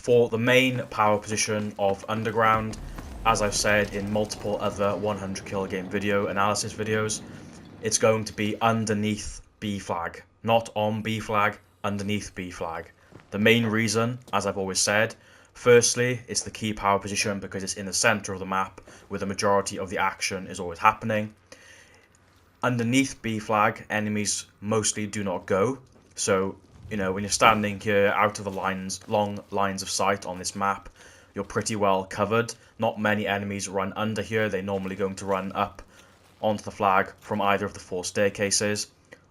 For the main power position of Underground, as I've said in multiple other 100 kill game video analysis videos, it's going to be underneath B flag. Not on B flag, underneath B flag. The main reason, as I've always said, firstly, it's the key power position because it's in the center of the map where the majority of the action is always happening. Underneath B flag, enemies mostly do not go. So, when you're standing here out of the long lines of sight on this map, you're pretty well covered. Not many enemies run under here. They're normally going to run up onto the flag from either of the 4 staircases,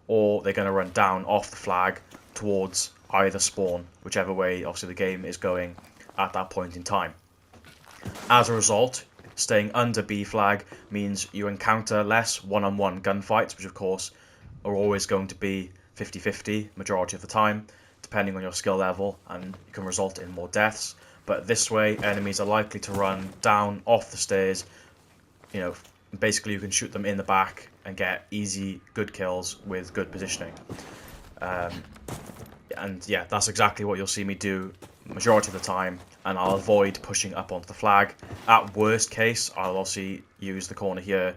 or they're going to run down off the flag towards either spawn, whichever way obviously the game is going at that point in time. As a result, staying under B flag means you encounter less one-on-one gunfights, which of course are always going to be 50-50 majority of the time, depending on your skill level, and it can result in more deaths. But this way, enemies are likely to run down off the stairs. Basically you can shoot them in the back and get easy, good kills with good positioning. And yeah, that's exactly what you'll see me do majority of the time, and I'll avoid pushing up onto the flag. At worst case, I'll obviously use the corner here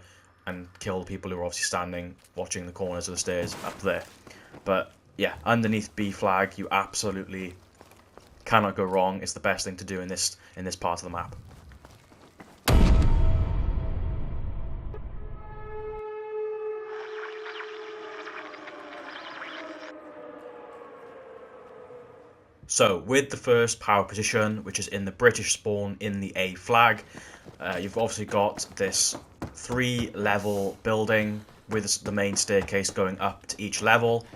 and kill the people who are obviously standing watching the corners of the stairs up there. But yeah, underneath B flag, you absolutely cannot go wrong. It's the best thing to do in this part of the map. So with the first power position, which is in the British spawn in the A flag, you've obviously got this 3-level building with the main staircase going up to each level.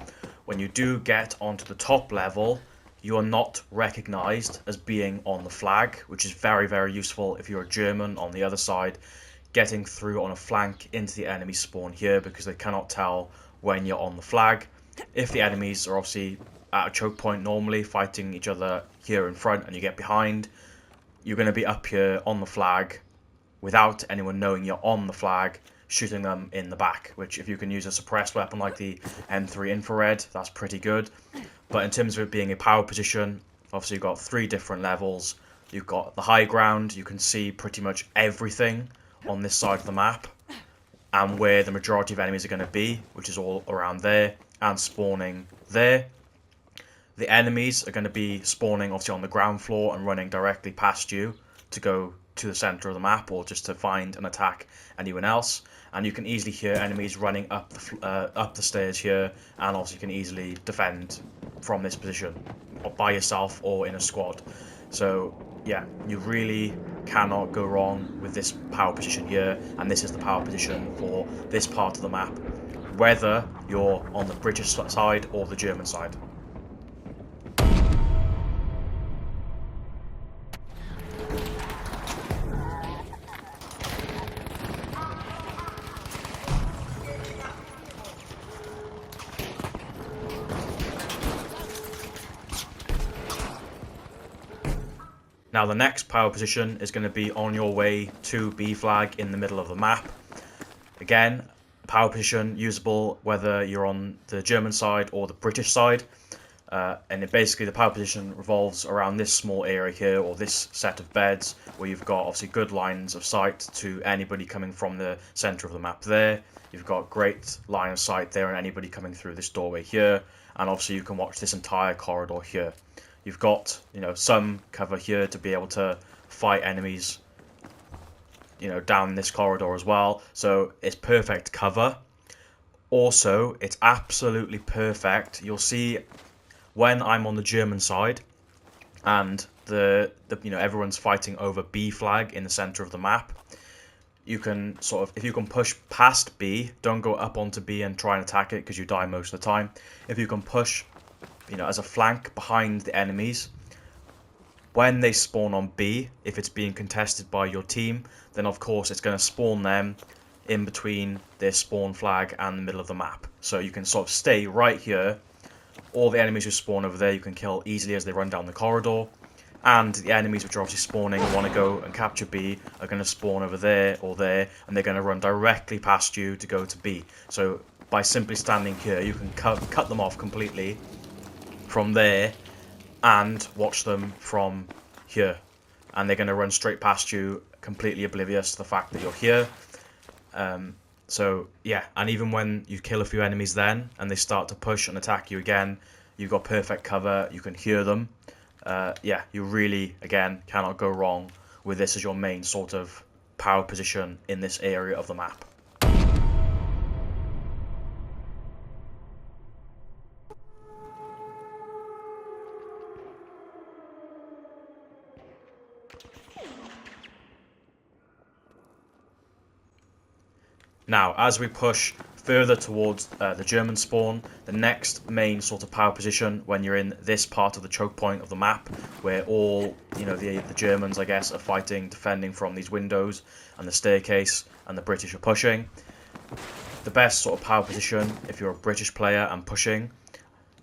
When you do get onto the top level, you are not recognized as being on the flag, which is very, very useful if you're a German on the other side, getting through on a flank into the enemy spawn here, because they cannot tell when you're on the flag. If the enemies are obviously at a choke point normally, fighting each other here in front, and you get behind, you're going to be up here on the flag without anyone knowing you're on the flag, shooting them in the back, which if you can use a suppressed weapon like the M3 infrared, that's pretty good. But in terms of it being a power position, obviously you've got 3 different levels. You've got the high ground, you can see pretty much everything on this side of the map, and where the majority of enemies are going to be, which is all around there, and spawning there. The enemies are going to be spawning obviously on the ground floor and running directly past you to go to the center of the map, or just to find and attack anyone else. And you can easily hear enemies running up the stairs here, and also you can easily defend from this position by yourself or in a squad. So yeah, you really cannot go wrong with this power position here, and this is the power position for this part of the map, whether you're on the British side or the German side. Now the next power position is going to be on your way to B flag in the middle of the map. Again, power position usable whether you're on the German side or the British side. And basically the power position revolves around this small area here, or this set of beds, where you've got obviously good lines of sight to anybody coming from the center of the map there. You've got great line of sight there on anybody coming through this doorway here, and obviously you can watch this entire corridor here. You've got, some cover here to be able to fight enemies, down this corridor as well. So it's perfect cover. Also, it's absolutely perfect. You'll see when I'm on the German side and everyone's fighting over B flag in the center of the map, you can if you can push past B, don't go up onto B and try and attack it because you die most of the time. If you can push as a flank behind the enemies, when they spawn on B, if it's being contested by your team, then of course it's going to spawn them in between their spawn flag and the middle of the map. So you can stay right here. All the enemies who spawn over there you can kill easily as they run down the corridor, and the enemies which are obviously spawning and want to go and capture B are going to spawn over there or there, and they're going to run directly past you to go to B. So by simply standing here, you can cut them off completely from there and watch them from here, and they're going to run straight past you, completely oblivious to the fact that you're here. So yeah, and even when you kill a few enemies then, and they start to push and attack you again, you've got perfect cover, you can hear them. Yeah, you really, again, cannot go wrong with this as your main sort of power position in this area of the map. Now, as we push further towards the German spawn, the next main sort of power position when you're in this part of the choke point of the map, where all, the Germans, I guess, are fighting, defending from these windows and the staircase, and the British are pushing. The best sort of power position, if you're a British player and pushing,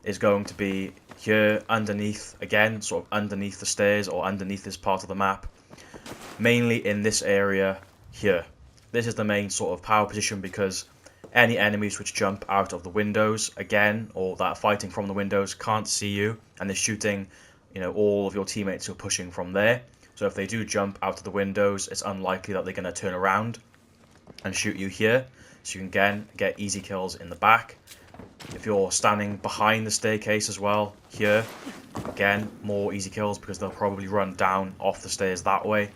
is going to be here underneath, again, sort of underneath the stairs or underneath this part of the map, mainly in this area here. This is the main sort of power position because any enemies which jump out of the windows again, or that are fighting from the windows, can't see you, and they're shooting, all of your teammates who are pushing from there. So if they do jump out of the windows, it's unlikely that they're going to turn around and shoot you here. So you can again get easy kills in the back. If you're standing behind the staircase as well, here, again, more easy kills because they'll probably run down off the stairs that way.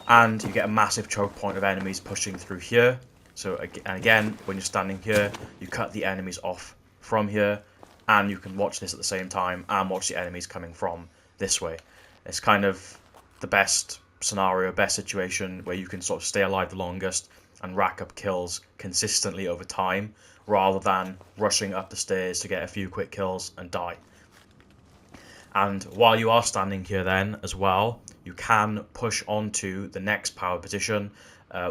And you get a massive choke point of enemies pushing through here. So and again, when you're standing here, you cut the enemies off from here, and you can watch this at the same time and watch the enemies coming from this way. It's kind of the best scenario, best situation where you can sort of stay alive the longest and rack up kills consistently over time, rather than rushing up the stairs to get a few quick kills and die. And while you are standing here then as well, you can push onto the next power position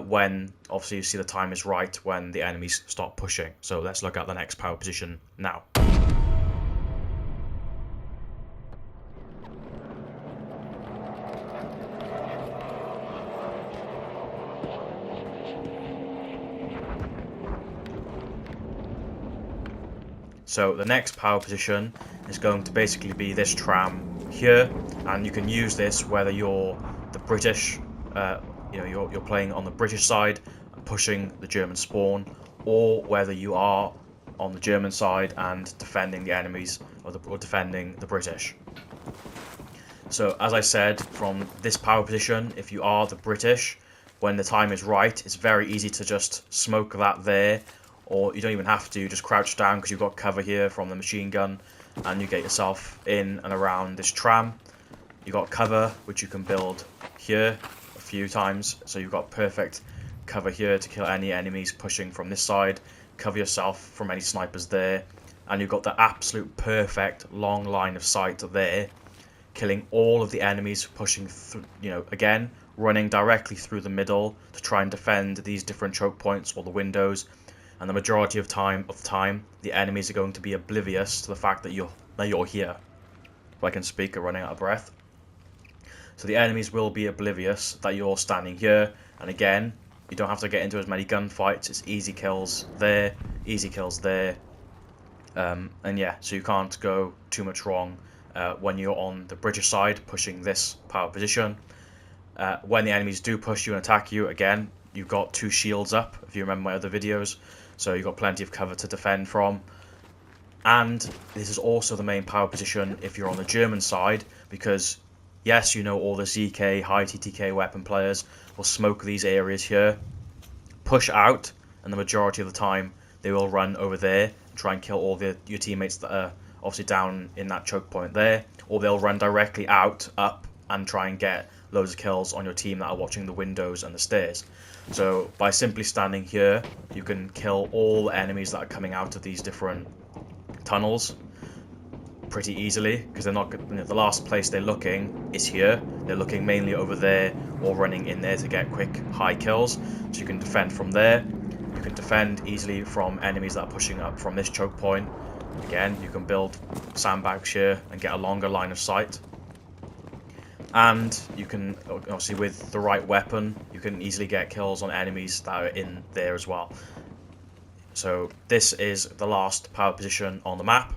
when obviously you see the time is right when the enemies stop pushing. So let's look at the next power position now. So the next power position is going to basically be this tram here, and you can use this whether you're the British, you're playing on the British side and pushing the German spawn, or whether you are on the German side and defending the enemies or defending the British. So as I said, from this power position, if you are the British, when the time is right, it's very easy to just smoke that there. Or you don't even have to, just crouch down because you've got cover here from the machine gun, and you get yourself in and around this tram. You've got cover, which you can build here a few times, so you've got perfect cover here to kill any enemies pushing from this side, cover yourself from any snipers there, and you've got the absolute perfect long line of sight there, killing all of the enemies pushing through, again, running directly through the middle to try and defend these different choke points or the windows. And the majority of the time, the enemies are going to be oblivious to the fact that you're here. If I can speak, I'm running out of breath. So the enemies will be oblivious that you're standing here. And again, you don't have to get into as many gunfights. It's easy kills there, easy kills there. And yeah, so you can't go too much wrong when you're on the British side pushing this power position. When the enemies do push you and attack you, again, you've got 2 shields up, if you remember my other videos. So you've got plenty of cover to defend from. And this is also the main power position if you're on the German side, because yes, all the ZK, high TTK weapon players will smoke these areas here, push out, and the majority of the time they will run over there and try and kill all your teammates that are obviously down in that choke point there, or they'll run directly out, up, and try and get loads of kills on your team that are watching the windows and the stairs. So by simply standing here, you can kill all the enemies that are coming out of these different tunnels pretty easily, because they're not, the last place they're looking is here. They're looking mainly over there or running in there to get quick high kills. So you can defend from there. You can defend easily from enemies that are pushing up from this choke point. Again, you can build sandbags here and get a longer line of sight. And you can, obviously with the right weapon, you can easily get kills on enemies that are in there as well. So this is the last power position on the map.